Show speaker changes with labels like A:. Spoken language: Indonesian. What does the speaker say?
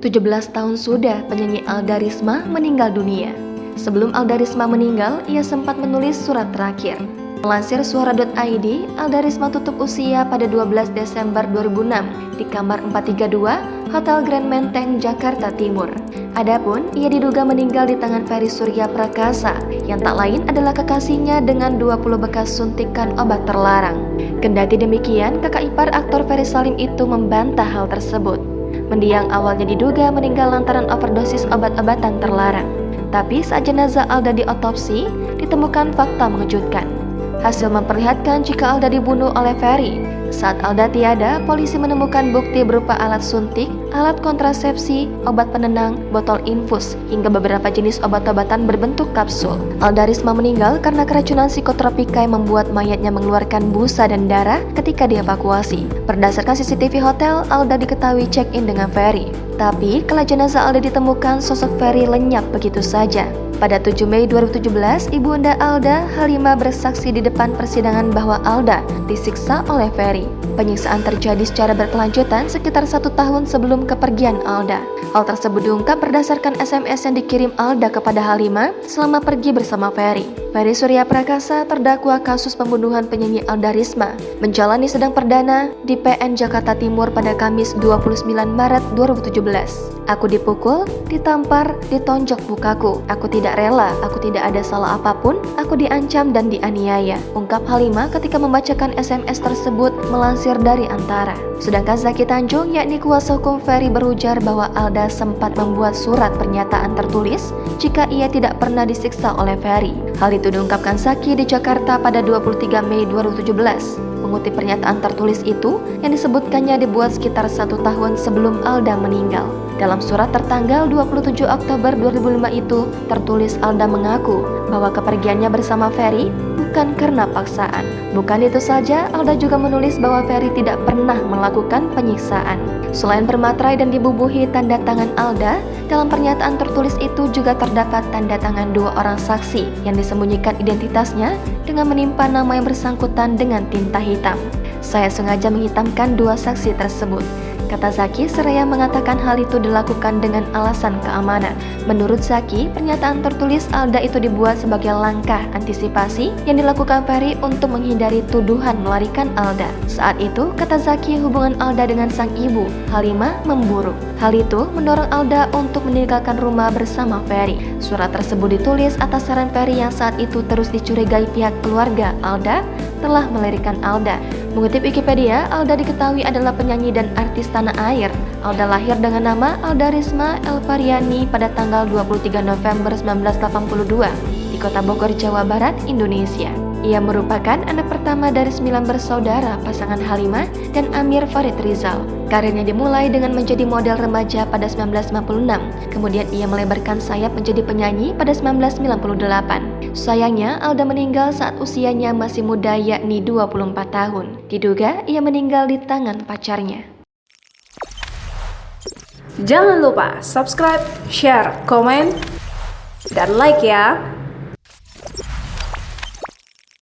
A: 17 tahun sudah penyanyi Alda Risma meninggal dunia. Sebelum Alda Risma meninggal, ia sempat menulis surat terakhir. Melansir suara.id, Alda Risma tutup usia pada 12 Desember 2006 di kamar 432 Hotel Grand Menteng, Jakarta Timur. Adapun, ia diduga meninggal di tangan Ferry Surya Prakasa, yang tak lain adalah kekasihnya dengan 20 bekas suntikan obat terlarang. Kendati demikian, kakak ipar aktor Ferry Salim itu membantah hal tersebut. Mendiang awalnya diduga meninggal lantaran overdosis obat-obatan terlarang. Tapi saat jenazah Alda diotopsi, ditemukan fakta mengejutkan. Hasil memperlihatkan jika Alda dibunuh oleh Ferry. Saat Alda tiada, polisi menemukan bukti berupa alat suntik, alat kontrasepsi, obat penenang, botol infus, hingga beberapa jenis obat-obatan berbentuk kapsul. Alda Risma meninggal karena keracunan psikotropika yang membuat mayatnya mengeluarkan busa dan darah ketika dievakuasi. Berdasarkan CCTV hotel, Alda diketahui check-in dengan Ferry. Tapi, kala jenazah Alda ditemukan, sosok Ferry lenyap begitu saja. Pada 7 Mei 2017, ibunda Alda, Halimah, bersaksi di depan persidangan bahwa Alda disiksa oleh Ferry. Penyiksaan terjadi secara berkelanjutan sekitar 1 tahun sebelum kepergian Alda. Hal tersebut diungkap berdasarkan SMS yang dikirim Alda kepada Halimah selama pergi bersama Ferry. Ferry Surya Prakasa, terdakwa kasus pembunuhan penyanyi Alda Risma, menjalani sidang perdana di PN Jakarta Timur pada Kamis 29 Maret 2017. Aku dipukul, ditampar, ditonjok mukaku. Aku tidak rela, aku tidak ada salah apapun, aku diancam dan dianiaya, ungkap Halimah ketika membacakan SMS tersebut melansir dari Antara. Sedangkan Zaki Tanjung, yakni kuasa hukum Ferry, berujar bahwa Alda sempat membuat surat pernyataan tertulis jika ia tidak pernah disiksa oleh Ferry. Hal itu diungkapkan Zaki di Jakarta pada 23 Mei 2017. Mengutip pernyataan tertulis itu, yang disebutkannya dibuat sekitar 1 tahun sebelum Alda meninggal. Dalam surat tertanggal 27 Oktober 2005 itu, tertulis Alda mengaku bahwa kepergiannya bersama Ferry bukan karena paksaan. Bukan itu saja, Alda juga menulis bahwa Ferry tidak pernah melakukan penyiksaan. Selain bermaterai dan dibubuhi tanda tangan Alda, dalam pernyataan tertulis itu juga terdapat tanda tangan 2 orang saksi yang disembunyikan identitasnya dengan menimpa nama yang bersangkutan dengan tinta hitam. Saya sengaja menghitamkan 2 saksi tersebut, kata Zaki, seraya mengatakan hal itu dilakukan dengan alasan keamanan. Menurut Zaki, pernyataan tertulis Alda itu dibuat sebagai langkah antisipasi yang dilakukan Ferry untuk menghindari tuduhan melarikan Alda. Saat itu, kata Zaki, hubungan Alda dengan sang ibu, Halimah, memburuk. Hal itu mendorong Alda untuk meninggalkan rumah bersama Ferry. Surat tersebut ditulis atas saran Ferry yang saat itu terus dicurigai pihak keluarga Alda telah melarikan Alda. Mengutip Wikipedia, Alda diketahui adalah penyanyi dan artis tanah air. Alda lahir dengan nama Alda Risma Elvariani pada tanggal 23 November 1982 di Kota Bogor, Jawa Barat, Indonesia. Ia merupakan anak pertama dari 9 bersaudara pasangan Halimah dan Amir Farid Rizal. Karirnya dimulai dengan menjadi model remaja pada 1956. Kemudian ia melebarkan sayap menjadi penyanyi pada 1998. Sayangnya, Alda meninggal saat usianya masih muda, yakni 24 tahun. Diduga ia meninggal di tangan pacarnya.
B: Jangan lupa subscribe, share, komen, dan like ya!